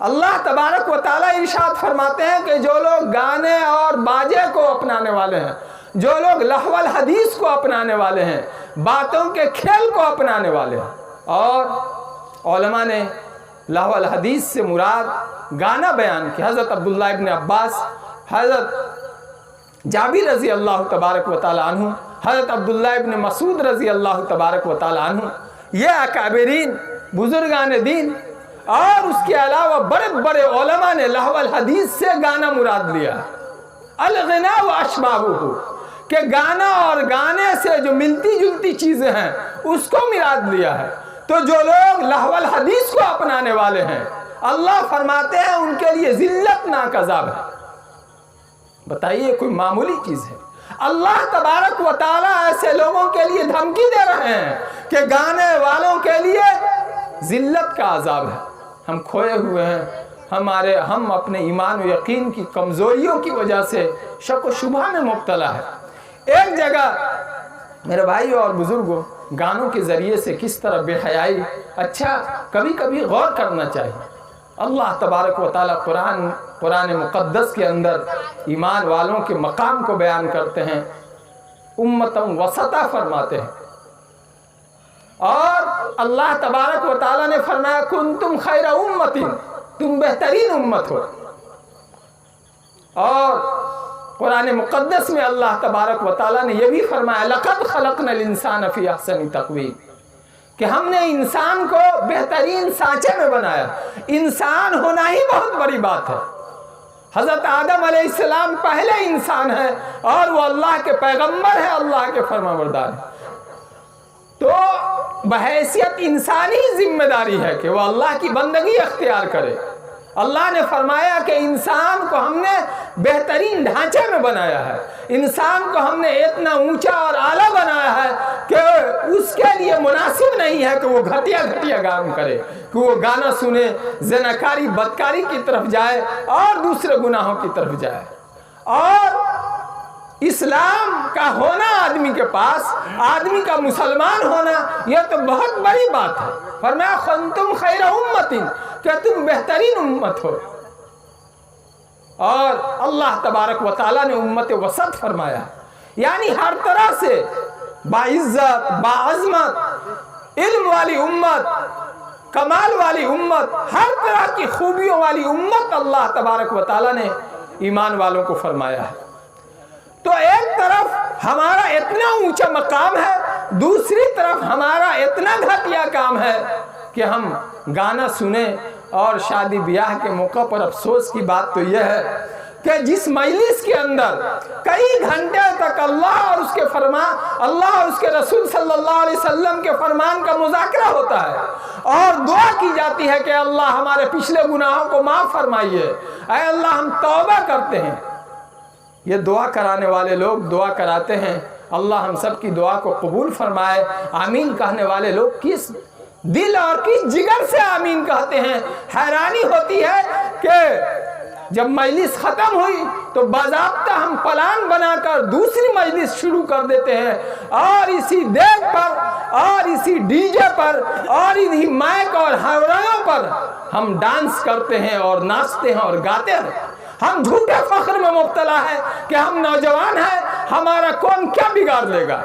اللہ تبارک و تعالیٰ ارشاد فرماتے ہیں کہ جو لوگ گانے اور باجے کو اپنانے والے ہیں، جو لوگ لہو الحدیث کو اپنانے والے ہیں، باتوں کے کھیل کو اپنانے والے ہیں، اور علماء نے لہو الحدیث سے مراد گانا بیان کیا۔ حضرت عبداللہ ابن عباس، حضرت جابر رضی اللہ تبارک و تعالی عنہ، حضرت عبداللہ ابن مسعود رضی اللہ تبارک و تعالی عنہ، یہ اکابرین بزرگان دین اور اس کے علاوہ بڑے بڑے علماء نے لہو الحدیث سے گانا مراد لیا، الغنا و اشباہہ، کہ گانا اور گانے سے جو ملتی جلتی چیزیں ہیں اس کو مراد لیا ہے۔ تو جو لوگ لہو الحدیث کو اپنانے والے ہیں، اللہ فرماتے ہیں ان کے لیے ذلت ناک عذاب ہے۔ بتائیے کوئی معمولی چیز ہے؟ اللہ تبارک و تعالیٰ ایسے لوگوں کے لیے دھمکی دے رہے ہیں کہ گانے والوں کے لیے ذلت کا عذاب ہے۔ ہم کھوئے ہوئے ہیں، ہم اپنے ایمان و یقین کی کمزوریوں کی وجہ سے شک و شبہ میں مبتلا ہے۔ ایک جگہ میرے بھائی اور بزرگوں، گانوں کے ذریعے سے کس طرح بے حیائی، اچھا کبھی کبھی غور کرنا چاہیے۔ اللہ تبارک و تعالیٰ قرآن مقدس کے اندر ایمان والوں کے مقام کو بیان کرتے ہیں، امتاً وسطا فرماتے ہیں، اور اللہ تبارک و تعالیٰ نے فرمایا کنتم خیر امت، تم بہترین امت ہو۔ اور قرآن مقدس میں اللہ تبارک و تعالیٰ نے یہ بھی فرمایا لقد خلقنا الانسان فی احسن تقویم، کہ ہم نے انسان کو بہترین سانچے میں بنایا۔ انسان ہونا ہی بہت بڑی بات ہے۔ حضرت آدم علیہ السلام پہلے انسان ہے اور وہ اللہ کے پیغمبر ہے، اللہ کے فرمانبردار ہے۔ تو بحیثیت انسانی ذمہ داری ہے کہ وہ اللہ کی بندگی اختیار کرے۔ اللہ نے فرمایا کہ انسان کو ہم نے بہترین ڈھانچے میں بنایا ہے، انسان کو ہم نے اتنا اونچا اور اعلیٰ بنایا ہے کہ اس کے لیے مناسب نہیں ہے کہ وہ گھٹیا کام کرے، کہ وہ گانا سنے، زناکاری بدکاری کی طرف جائے اور دوسرے گناہوں کی طرف جائے۔ اور اسلام کا ہونا آدمی کے پاس، آدمی کا مسلمان ہونا، یہ تو بہت بڑی بات ہے۔ فرمایا کنتم خیر امت، کہ تم بہترین امت ہو۔ اور اللہ تبارک و تعالیٰ نے امت وسط فرمایا، یعنی ہر طرح سے باعزت، باعظمت، علم والی امت، کمال والی امت، ہر طرح کی خوبیوں والی امت اللہ تبارک و تعالیٰ نے ایمان والوں کو فرمایا ہے۔ تو ایک طرف ہمارا اتنا اونچا مقام ہے، دوسری طرف ہمارا اتنا گھٹیا کام ہے کہ ہم گانا سنیں۔ اور شادی بیاہ کے موقع پر افسوس کی بات تو یہ ہے کہ جس مجلس کے اندر کئی گھنٹے تک اللہ اور اس کے اللہ اور اس کے رسول صلی اللہ علیہ وسلم کے فرمان کا مذاکرہ ہوتا ہے اور دعا کی جاتی ہے کہ اللہ ہمارے پچھلے گناہوں کو معاف فرمائیے، اے اللہ ہم توبہ کرتے ہیں، یہ دعا کرانے والے لوگ دعا کراتے ہیں، اللہ ہم سب کی دعا کو قبول فرمائے۔ آمین کہنے والے لوگ کس دل اور کس جگر سے آمین کہتے ہیں۔ حیرانی ہوتی ہے کہ جب مجلس ختم ہوئی تو باضابطہ ہم پلان بنا کر دوسری مجلس شروع کر دیتے ہیں، اور اسی دیگ پر اور اسی ڈی جے پر اور انہی مائک اور ہارمونیم پر ہم ڈانس کرتے ہیں اور ناچتے ہیں اور گاتے ہیں۔ ہم جھوٹے فخر میں مبتلا ہے کہ ہم نوجوان ہیں، ہمارا کون کیا بگاڑ لے گا۔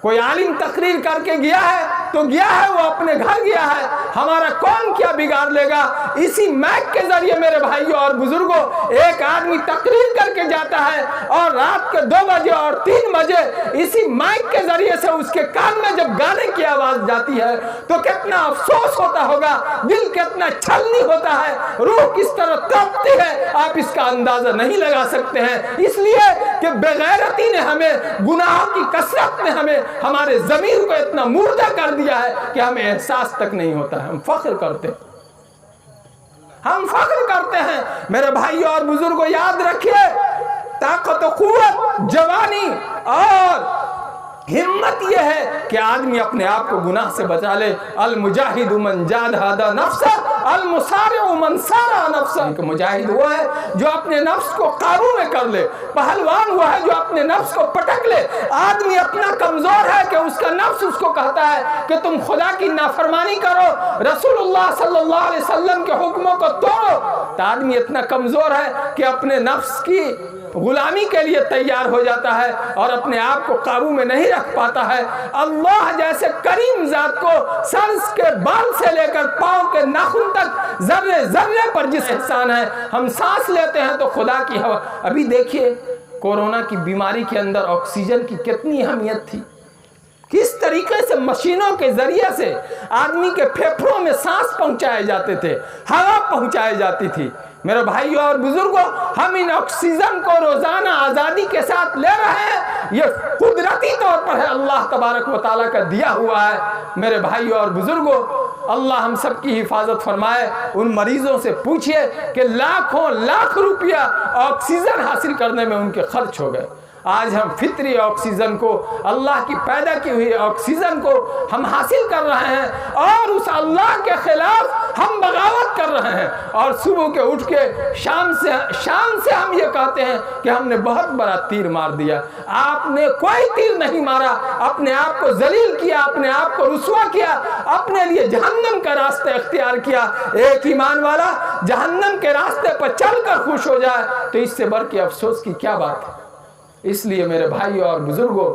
کوئی عالم تقریر کر کے گیا ہے تو گیا ہے، وہ اپنے گھر گیا ہے، ہمارا کون کیا بگاڑ لے گا۔ اسی مائک کے ذریعے میرے بھائیوں اور بزرگوں، ایک آدمی تقریر کر کے جاتا ہے اور رات کے 2 بجے اور 3 بجے اسی مائک کے ذریعے سے اس کے کان میں جب گانے کی آواز جاتی ہے تو کتنا افسوس ہوتا ہوگا، دل کتنا چھلنی ہوتا ہے، روح کس طرح تڑپتی ہے، آپ اس کا اندازہ نہیں لگا سکتے ہیں۔ اس لیے کہ بغیرتی نے ہمیں، گناہوں کی کثرت نے ہمارے ضمیر کو اتنا مردہ کر دیا ہے کہ ہمیں احساس تک نہیں ہوتا ہے۔ ہم فخر کرتے ہیں۔ میرے بھائی اور بزرگوں یاد رکھیے، طاقت و قوت، جوانی اور ہمت یہ ہے کہ آدمی اپنے آپ کو گناہ سے بچا لے۔ المجاہد من جاہد نفسہ المسارع من سارع نفسہ، مجاہد وہ ہے جو اپنے نفس کو قابو میں کر لے، پہلوان وہ ہے جو اپنے نفس کو پٹک لے۔ آدمی اپنا کمزور ہے کہ اس کا نفس اس کو کہتا ہے کہ تم خدا کی نافرمانی کرو، رسول اللہ صلی اللہ علیہ وسلم کے حکموں کو توڑو، تو آدمی اتنا کمزور ہے کہ اپنے نفس کی غلامی کے لیے تیار ہو جاتا ہے اور اپنے آپ کو قابو میں نہیں رکھ پاتا ہے۔ اللہ جیسے کریم ذات کو سر کے بال سے لے کر پاؤں کے ناخن تک ذرے ذرے پر جس احسان ہے، ہم سانس لیتے ہیں تو خدا کی ہوا۔ ابھی دیکھیے کورونا کی بیماری کے اندر آکسیجن کی کتنی اہمیت تھی، کس طریقے سے مشینوں کے ذریعے سے آدمی کے پھیپھڑوں میں سانس پہنچائے جاتے تھے، ہوا پہنچائی جاتی تھی۔ میرے بھائیوں اور بزرگوں، ہم ان آکسیجن کو روزانہ آزادی کے ساتھ لے رہے ہیں، یہ قدرتی طور پر ہے، اللہ تبارک و تعالیٰ کا دیا ہوا ہے۔ میرے بھائیوں اور بزرگوں، اللہ ہم سب کی حفاظت فرمائے۔ ان مریضوں سے پوچھئے کہ لاکھوں لاکھ روپیہ آکسیجن حاصل کرنے میں ان کے خرچ ہو گئے۔ آج ہم فطری آکسیجن کو، اللہ کی پیدا کی ہوئی آکسیجن کو ہم حاصل کر رہے ہیں اور اس اللہ کے خلاف ہم بغاوت کر رہے ہیں، اور صبح کے اٹھ کے شام سے ہم یہ کہتے ہیں کہ ہم نے بہت بڑا تیر مار دیا۔ آپ نے کوئی تیر نہیں مارا، اپنے آپ کو ذلیل کیا، اپنے آپ کو رسوا کیا، اپنے لیے جہنم کا راستہ اختیار کیا۔ ایک ایمان والا جہنم کے راستے پر چل کر خوش ہو جائے تو اس سے بڑھ کے افسوس کی کیا بات ہے۔ اس لیے میرے بھائیوں اور بزرگوں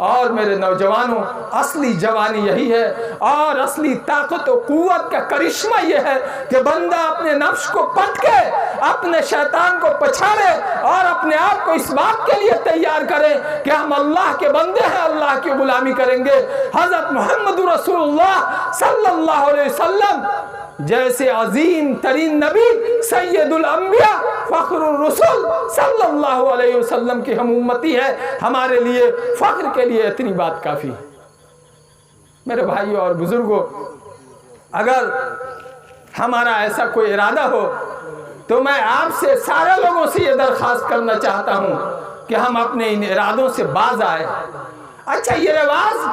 اور میرے نوجوانوں، اصلی جوانی یہی ہے، اور اصلی طاقت و قوت کا کرشمہ یہ ہے کہ بندہ اپنے نفس کو پٹکے، اپنے شیطان کو پچھاڑے اور اپنے آپ کو اس بات کے لیے تیار کرے کہ ہم اللہ کے بندے ہیں، اللہ کی غلامی کریں گے۔ حضرت محمد رسول اللہ صلی اللہ علیہ وسلم جیسے عظیم ترین نبی، سید الانبیاء، فخر الرسول صلی اللہ علیہ وسلم کی ہم امتی ہے، ہمارے لیے فخر کے لیے اتنی بات کافی ہے۔ میرے بھائیوں اور بزرگوں، اگر ہمارا ایسا کوئی ارادہ ہو تو میں آپ سے، سارے لوگوں سے یہ درخواست کرنا چاہتا ہوں کہ ہم اپنے ان ارادوں سے باز آئے۔ اچھا، یہ رواج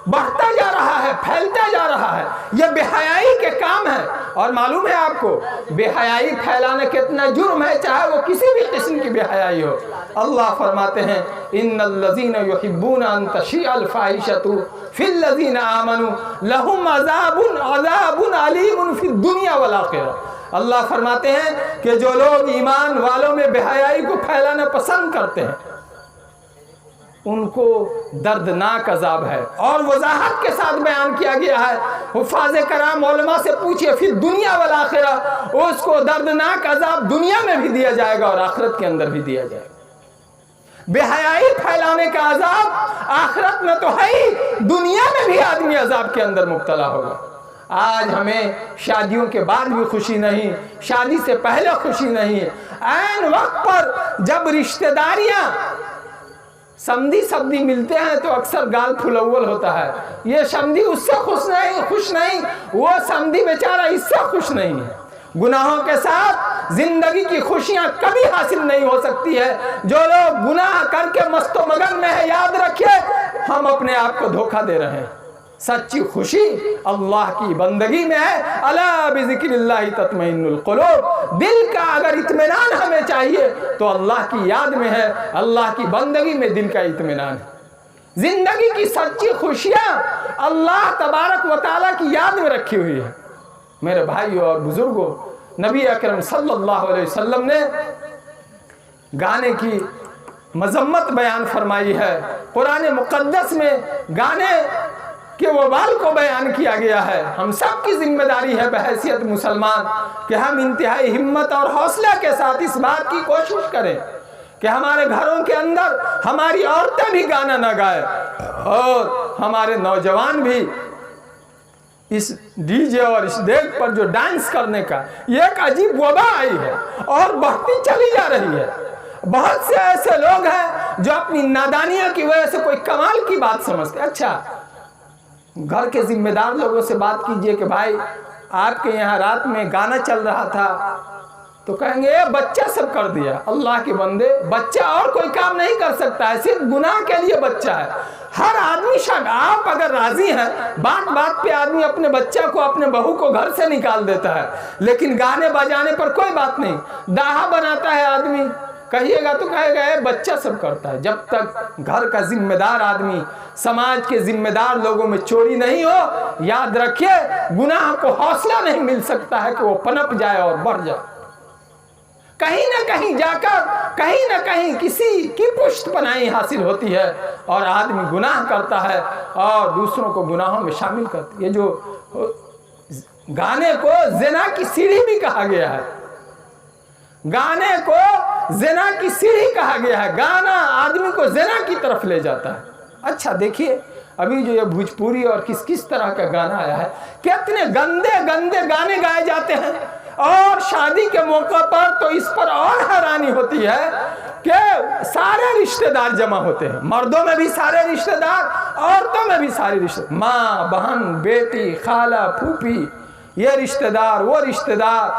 بڑھتا جا رہا ہے، پھیلتا جا رہا ہے، یہ بے حیائی کے کام ہے، اور معلوم ہے آپ کو بے حیائی پھیلانا کتنا جرم ہے، چاہے وہ کسی بھی قسم کی بے حیائی ہو۔ اللہ فرماتے ہیں ان الذین یحبون ان تشیع الفاحشۃ فی الذین آمنوا لہم عذاب علیم فی الدنیا والآخرہ۔ اللہ فرماتے ہیں کہ جو لوگ ایمان والوں میں بے حیائی کو پھیلانا پسند کرتے ہیں ان کو دردناک عذاب ہے، اور وضاحت کے ساتھ بیان کیا گیا ہے۔ حفاظ کرام علماء سے پوچھئے فی الدنیا والآخرہ، اس کو دردناک عذاب دنیا میں بھی دیا جائے گا اور آخرت کے اندر بھی دیا جائے گا۔ بے حیائی پھیلانے کا عذاب آخرت میں تو ہے ہی، دنیا میں بھی آدمی عذاب کے اندر مبتلا ہوگا۔ آج ہمیں شادیوں کے بعد بھی خوشی نہیں، شادی سے پہلے خوشی نہیں، عین وقت پر جب رشتہ داریاں سمدھی ملتے ہیں تو اکثر گال پھلاول ہوتا ہے۔ یہ سمدھی اس سے خوش نہیں، وہ سمدھی بیچارہ اس سے خوش نہیں ہے۔ گناہوں کے ساتھ زندگی کی خوشیاں کبھی حاصل نہیں ہو سکتی ہے۔ جو لوگ گناہ کر کے مست و مگن میں ہے، یاد رکھیے ہم اپنے آپ کو دھوکہ دے رہے ہیں۔ سچی خوشی اللہ کی بندگی میں ہے۔ الا بذکر اللہ تطمئن القلوب، دل کا اگر اطمینان ہمیں چاہیے تو اللہ کی یاد میں ہے، اللہ کی بندگی میں دل کا اطمینان ہے۔ زندگی کی سچی خوشیاں اللہ تبارک و تعالیٰ کی یاد میں رکھی ہوئی ہے۔ میرے بھائیوں اور بزرگوں، نبی اکرم صلی اللہ علیہ وسلم نے گانے کی مذمت بیان فرمائی ہے۔ قرآن مقدس میں گانے کہ وبال کو بیان کیا گیا ہے۔ ہم سب کی ذمہ داری ہے بحیثیت مسلمان کہ ہم انتہائی ہمت اور حوصلہ کے ساتھ اس بات کی کوشش کریں کہ ہمارے گھروں کے اندر ہماری عورتیں بھی گانا نہ گائیں اور ہمارے نوجوان بھی اس ڈی جے اور اس ڈیک پر جو ڈانس کرنے کا یہ ایک عجیب وبا آئی ہے اور بڑھتی چلی جا رہی ہے۔ بہت سے ایسے لوگ ہیں جو اپنی نادانیوں کی وجہ سے کوئی کمال کی بات سمجھتے ہیں۔ اچھا، گھر کے ذمہ دار لوگوں سے بات کیجئے کہ بھائی آپ کے یہاں رات میں گانا چل رہا تھا تو کہیں گے یہ بچہ سب کر دیا. اللہ کے بندے, بچہ اور کوئی کام نہیں کر سکتا ہے, صرف گناہ کے لیے بچہ ہے. ہر آدمی آپ اگر راضی ہیں, بات بات پہ آدمی اپنے بچہ کو, اپنے بہو کو گھر سے نکال دیتا ہے, لیکن گانے بجانے پر کوئی بات نہیں. داہا بناتا ہے آدمی, کہیے گا تو کہے گا یہ بچہ سب کرتا ہے. جب تک گھر کا ذمہ دار آدمی, سماج کے ذمہ دار لوگوں میں چوری نہیں ہو, یاد رکھیے گناہ کو حوصلہ نہیں مل سکتا ہے کہ وہ پنپ جائے اور بڑھ جائے. کہیں نہ کہیں جا کر, کہیں نہ کہیں کسی کی پشت پناہی حاصل ہوتی ہے اور آدمی گناہ کرتا ہے اور دوسروں کو گناہوں میں شامل کرتا ہے. یہ جو گانے کو زنا کی سیڑھی بھی کہا گیا ہے, گانے کو زنا کی سیڑھی کہا گیا ہے. گانا آدمی کو زنا کی طرف لے جاتا ہے. اچھا دیکھیے ابھی جو یہ بھوجپوری اور کس طرح کا گانا آیا ہے, کتنے گندے گندے گانے گائے جاتے ہیں. اور شادی کے موقع پر تو اس پر اور حیرانی ہوتی ہے کہ سارے رشتہ دار جمع ہوتے ہیں, مردوں میں بھی سارے رشتہ دار, عورتوں میں بھی سارے رشتہ دار, ماں بہن بیٹی خالہ پھوپھی, یہ رشتہ دار وہ رشتہ دار,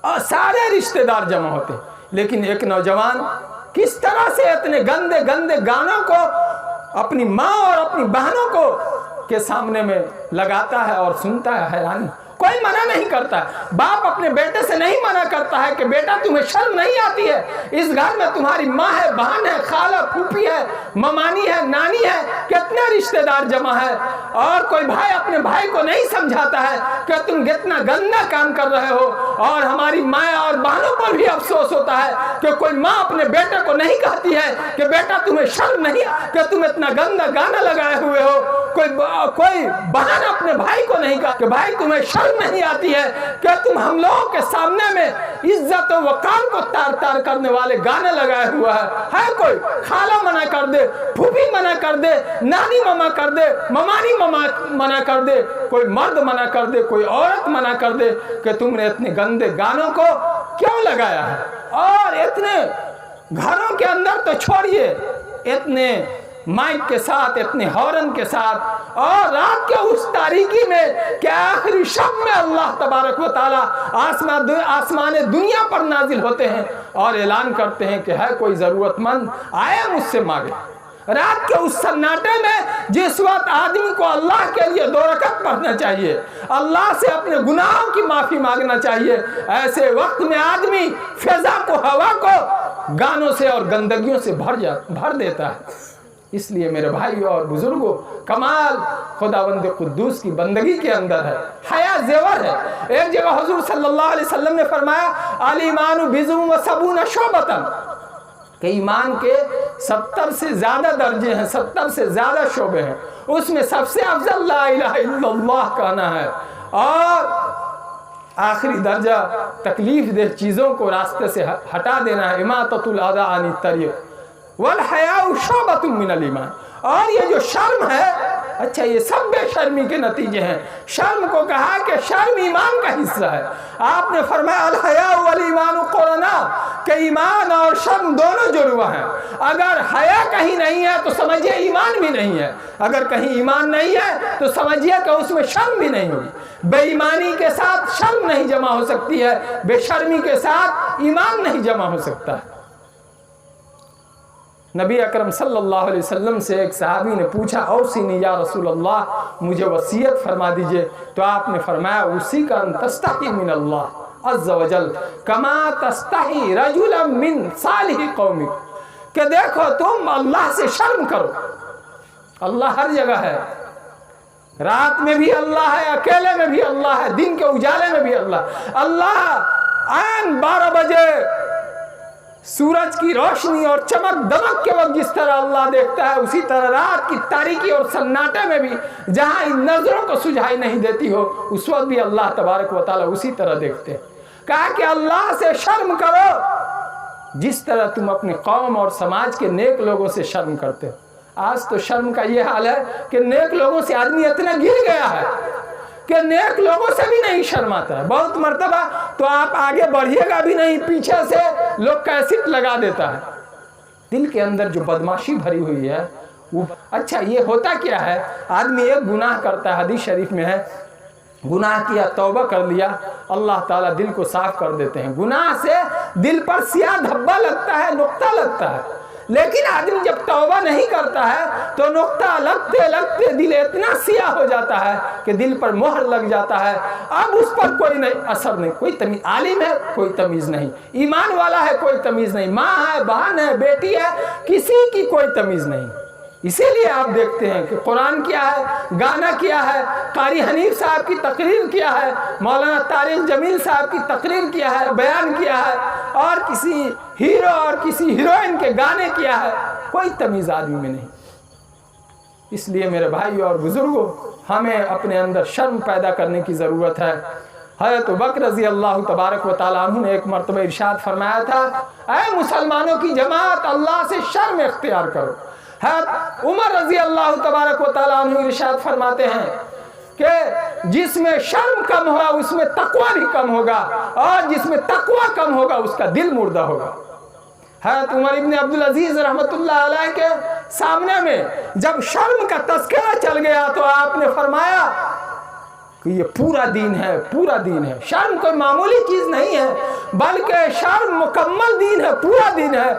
اور سارے رشتہ دار جمع ہوتے ہیں. لیکن ایک نوجوان کس طرح سے اتنے گندے گندے گانوں کو اپنی ماں اور اپنی بہنوں کو کے سامنے میں لگاتا ہے اور سنتا ہے. حیرانی, کوئی منع نہیں کرتا ہے. باپ اپنے بیٹے سے نہیں منع کرتا ہے کہ بیٹا تمہیں شرم نہیں آتی ہے, اس گھر میں تمہاری ماں ہے, بہن ہے, خالہ پھوپھی ہے, ممانی ہے, نانی ہے, کتنے رشتہ دار جمع ہے. اور کوئی بھائی اپنے بھائی کو نہیں سمجھاتا ہے کہ تم کتنا گندا کام کر رہے ہو. اور ہماری ماں اور بہنوں پر بھی افسوس ہوتا ہے کہ کوئی ماں اپنے بیٹے کو نہیں کہتی ہے کہ بیٹا تمہیں شرم نہیں کہ تم اتنا گندا گانا لگائے ہوئے ہو. کوئی بہن اپنے بھائی کو نہیں کہا کہ بھائی تمہیں شرم نہیں آتی ہے کہ تم ہم لوگوں کے سامنے میں عزت و وقار کو تار تار کرنے والے گانے لگائے ہوا ہے. کوئی خالہ منع کر دے, پھوپھی منع کر دے, نانی ماما کر دے, ممانی ماما منع کر دے, کوئی مرد منع کر دے, کوئی عورت منع کر دے کہ تم نے اتنے گندے گانوں کو کیوں لگایا ہے. اور اتنے گھروں کے اندر تو چھوڑیے, اتنے مائک کے ساتھ, اتنے ہارن کے ساتھ, اور رات کے اس تاریکی میں کہ آخری شب میں اللہ تبارک و تعالی آسمان دنیا پر نازل ہوتے ہیں اور اعلان کرتے ہیں کہ ہے کوئی ضرورت مند آئے مجھ سے مانگے. رات کے اس سناٹے میں جس وقت آدمی کو اللہ کے لیے 2 رکعت پڑھنا چاہیے, اللہ سے اپنے گناہوں کی معافی مانگنا چاہیے, ایسے وقت میں آدمی فضا کو, ہوا کو گانوں سے اور گندگیوں سے بھر دیتا ہے. اس لیے میرے بھائی اور بزرگوں, کمال خداوند قدوس کی بندگی کے اندر ہے, حیا زیور ہے. ایک جگہ حضور صلی اللہ علیہ وسلم نے فرمایا الایمان بضع و سبعون شعبۃ, کہ ایمان کے 70 سے زیادہ درجے ہیں, 70 سے زیادہ شعبے ہیں. اس میں سب سے افضل لا الہ الا اللہ کہنا ہے, اور آخری درجہ تکلیف دہ چیزوں کو راستے سے ہٹا دینا ہے, اماطۃ الاذی عن الطریق والحیاء شعبۃ من الایمان. اور یہ جو شرم ہے, اچھا یہ سب بے شرمی کے نتیجے ہیں. شرم کو کہا کہ شرم ایمان کا حصہ ہے. آپ نے فرمایا الحیاء والایمان قرنا, کہ ایمان اور شرم دونوں جڑوا ہیں. اگر حیا کہیں نہیں ہے تو سمجھیے ایمان بھی نہیں ہے, اگر کہیں ایمان نہیں ہے تو سمجھیے کہ اس میں شرم بھی نہیں ہوگی. بے ایمانی کے ساتھ شرم نہیں جمع ہو سکتی ہے, بے شرمی کے ساتھ ایمان نہیں جمع ہو سکتا ہے. نبی اکرم صلی اللہ علیہ وسلم سے ایک صحابی نے پوچھا اوصینی یا رسول اللہ, مجھے وصیت فرما دیجئے. تو آپ نے فرمایا اسی کا ان تستحی من اللہ عز وجل کما تستحی رجلا من صالح قومک, کہ دیکھو تم اللہ سے شرم کرو. اللہ ہر جگہ ہے, رات میں بھی اللہ ہے, اکیلے میں بھی اللہ ہے, دن کے اجالے میں بھی اللہ. اللہ عین 12 بجے سورج کی روشنی اور چمک دمک کے وقت جس طرح اللہ دیکھتا ہے, اسی طرح رات کی تاریکی اور سناٹے میں بھی جہاں ان نظروں کو سجھائی نہیں دیتی ہو, اس وقت بھی اللہ تبارک و تعالی اسی طرح دیکھتے ہیں. کہا کہ اللہ سے شرم کرو جس طرح تم اپنے قوم اور سماج کے نیک لوگوں سے شرم کرتے ہو. آج تو شرم کا یہ حال ہے کہ نیک لوگوں سے آدمی اتنا گر گیا ہے کہ نیک لوگوں سے بھی نہیں شرماتا ہے. بہت مرتبہ تو آپ آگے بڑھیے گا بھی نہیں, پیچھے سے لوگ کیسٹ لگا دیتا ہے. دل کے اندر جو بدماشی بھری ہوئی ہے وہ, اچھا یہ ہوتا کیا ہے, آدمی ایک گناہ کرتا ہے, حدیث شریف میں ہے گناہ کیا، توبہ کر لیا، اللہ تعالیٰ دل کو صاف کر دیتے ہیں۔ گناہ سے دل پر سیاہ دھبا لگتا ہے، نقطہ لگتا ہے، لیکن آدمی جب توبہ نہیں کرتا ہے تو نقطہ لگتے لگتے دل اتنا سیاہ ہو جاتا ہے کہ دل پر مہر لگ جاتا ہے، اب اس پر کوئی نہیں اثر نہیں، کوئی تمیز، عالم ہے کوئی تمیز نہیں، ایمان والا ہے کوئی تمیز نہیں، ماں ہے، بہن ہے، بیٹی ہے، کسی کی کوئی تمیز نہیں۔ اسی لیے آپ دیکھتے ہیں کہ قرآن کیا ہے، گانا کیا ہے، قاری حنیف صاحب کی تقریر کیا ہے، مولانا طارق جمیل صاحب کی تقریر کیا ہے، بیان کیا ہے، اور کسی ہیرو اور کسی ہیروئن کے گانے کیا ہے، کوئی تمیز آدمی میں نہیں۔ اس لیے میرے بھائی اور بزرگوں، ہمیں اپنے اندر شرم پیدا کرنے کی ضرورت ہے۔ حضرت ابوبکر رضی اللہ تبارک و تعالیٰ عنہ نے ایک مرتبہ ارشاد فرمایا تھا، اے مسلمانوں کی جماعت، اللہ سے شرم اختیار کرو۔ حضرت عمر رضی اللہ تبارک و تعالیٰ عنہ ارشاد فرماتے ہیں کہ جس میں شرم کم ہوگا اس میں تقوی بھی کم ہوگا، اور جس میں تقوی کم ہوگا اس کا دل مردہ ہوگا۔ حضرت عمر ابن عبدالعزیز رحمۃ اللہ علیہ کے سامنے میں جب شرم کا تذکرہ چل گیا تو آپ نے فرمایا کہ یہ پورا دین ہے، پورا دین ہے، شرم کوئی معمولی چیز نہیں ہے، بلکہ شرم مکمل دین ہے، پورا دین ہے۔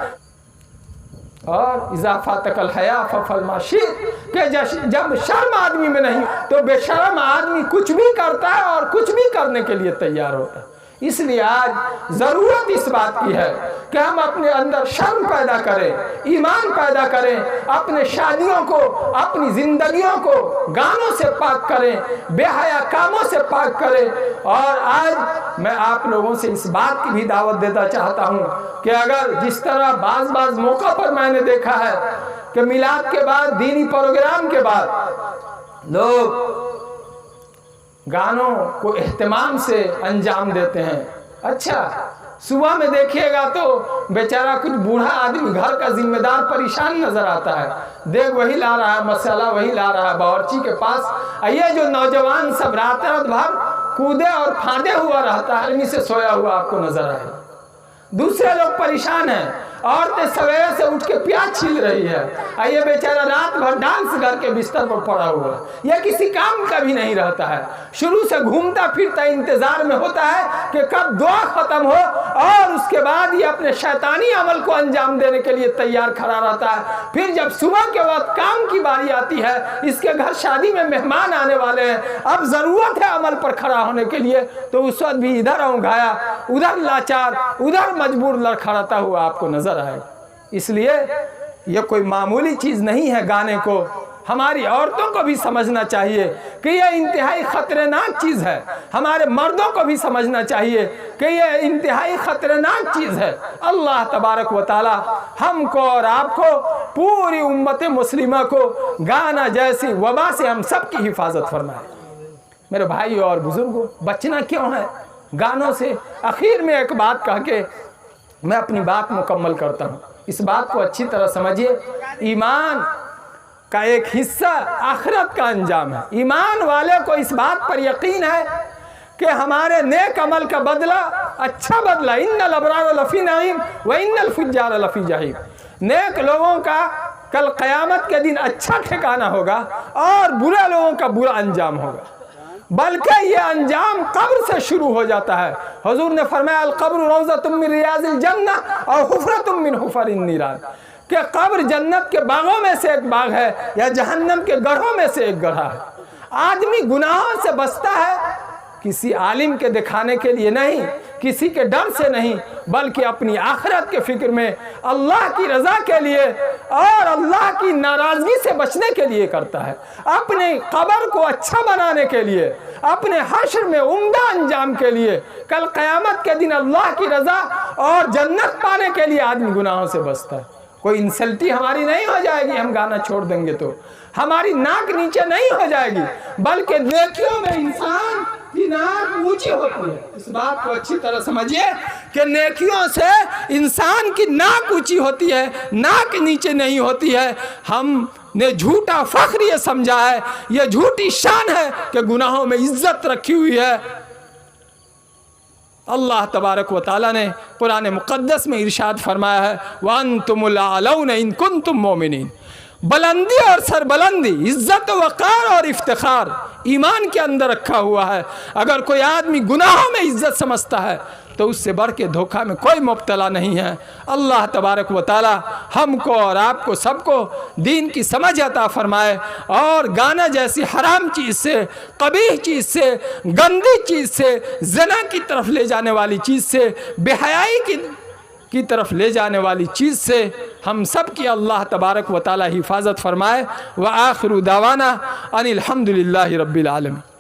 اور اضافہ تک الحیا ففل ماشید، کہ جب شرم آدمی میں نہیں تو بے شرم آدمی کچھ بھی کرتا ہے اور کچھ بھی کرنے کے لیے تیار ہوتا ہے۔ اس لیے آج ضرورت اس بات کی ہے کہ ہم اپنے اندر شرم پیدا کریں، ایمان پیدا کریں، اپنے شادیوں کو، اپنی زندگیوں کو گانوں سے پاک کریں، بے حیا کاموں سے پاک کریں۔ اور آج میں آپ لوگوں سے اس بات کی بھی دعوت دینا چاہتا ہوں کہ اگر جس طرح بعض موقع پر میں نے دیکھا ہے کہ میلاد کے بعد، دینی پروگرام کے بعد لوگ گانوں کو اہتمام سے انجام دیتے ہیں، اچھا صبح میں دیکھیے گا تو بیچارہ کچھ بوڑھا آدمی گھر کا ذمہ دار پریشان نظر آتا ہے، دیکھ وہی لا رہا ہے، مسئلہ وہی لا رہا ہے باورچی کے پاس، یہ جو نوجوان سب رات بھر کودے اور پھاندے ہوا رہتا ہے، آدمی سے سویا ہوا آپ کو نظر آئے۔ دوسرے لوگ پریشان ہیں، عورتیں سویرے سے اٹھ کے پیاز چھیل رہی ہے، یہ بیچارہ رات بھر ڈانس کر کے بستر پر پڑا ہوا ہے، یہ کسی کام کا بھی نہیں رہتا ہے، شروع سے گھومتا پھرتا انتظار میں ہوتا ہے کہ کب دعا ختم ہو، اور اس کے بعد یہ اپنے شیطانی عمل کو انجام دینے کے لیے تیار کھڑا رہتا ہے۔ پھر جب صبح کے وقت کام کی باری آتی ہے، اس کے گھر شادی میں مہمان آنے والے ہیں، اب ضرورت ہے عمل پر کھڑا ہونے کے لیے، تو اس وقت بھی ادھر اونگھایا، ادھر لاچار، ادھر مجبور لڑکھڑاتا ہوا آپ کو نظر آئے۔ اس لیے یہ کوئی معمولی چیز نہیں ہے، گانے کو ہماری عورتوں کو بھی سمجھنا چاہیے کہ یہ انتہائی خطرناک چیز ہے، ہمارے مردوں کو بھی سمجھنا چاہیے کہ یہ انتہائی خطرناک چیز ہے۔ اللہ تبارک و تعالی ہم کو اور آپ کو، پوری امت مسلمہ کو گانا جیسی وبا سے ہم سب کی حفاظت فرمائے۔ میرے بھائی اور بزرگوں، بچنا کیوں ہے گانوں سے؟ آخر میں ایک بات کہہ کے میں اپنی بات مکمل کرتا ہوں، اس بات کو اچھی طرح سمجھیے، ایمان کا ایک حصہ آخرت کا انجام ہے۔ ایمان والے کو اس بات پر یقین ہے کہ ہمارے نیک عمل کا بدلہ اچھا بدلہ، ان الابرار لفی نعیم و ان الفجار لفی جحیم، نیک لوگوں کا کل قیامت کے دن اچھا ٹھکانہ ہوگا اور برے لوگوں کا برا انجام ہوگا، بلکہ یہ انجام قبر سے شروع ہو جاتا ہے۔ حضور نے فرمایا القبر روضۃ من ریاض الجنہ اور حفرۃ من حفر النیران، کہ قبر جنت کے باغوں میں سے ایک باغ ہے یا جہنم کے گڑھوں میں سے ایک گڑھا ہے۔ آدمی گناہوں سے بچتا ہے کسی عالم کے دکھانے کے لیے نہیں، کسی کے ڈر سے نہیں، بلکہ اپنی آخرت کے فکر میں، اللہ کی رضا کے لیے اور اللہ کی ناراضگی سے بچنے کے لیے کرتا ہے، اپنے قبر کو اچھا بنانے کے لیے، اپنے حشر میں عمدہ انجام کے لیے، کل قیامت کے دن اللہ کی رضا اور جنت پانے کے لیے آدمی گناہوں سے بچتا ہے۔ کوئی انسلٹی ہماری نہیں ہو جائے گی ہم گانا چھوڑ دیں گے تو، ہماری ناک نیچے نہیں ہو جائے گی، بلکہ نیکیوں میں انسان کی ناک اونچی ہوتی ہے۔ اس بات کو اچھی طرح سمجھیے کہ نیکیوں سے انسان کی ناک اونچی ہوتی ہے، ناک نیچے نہیں ہوتی ہے۔ ہم نے جھوٹا فخر یہ سمجھا ہے، یہ جھوٹی شان ہے کہ گناہوں میں عزت رکھی ہوئی ہے۔ اللہ تبارک و تعالیٰ نے قرآن مقدس میں ارشاد فرمایا ہے وَأَنْتُمُ الْأَعْلَوْنَ إِن كُنتُم مُؤْمِنِينَ، بلندی اور سربلندی، عزت و وقار اور افتخار ایمان کے اندر رکھا ہوا ہے۔ اگر کوئی آدمی گناہوں میں عزت سمجھتا ہے تو اس سے بڑھ کے دھوکہ میں کوئی مبتلا نہیں ہے۔ اللہ تبارک و تعالی ہم کو اور آپ کو سب کو دین کی سمجھ عطا فرمائے، اور گانا جیسی حرام چیز سے، قبیح چیز سے، گندی چیز سے، زنا کی طرف لے جانے والی چیز سے، بے حیائی کی طرف لے جانے والی چیز سے ہم سب کی اللہ تبارک و تعالی حفاظت فرمائے۔ وآخر دعوانا ان الحمد للہ رب العالمین۔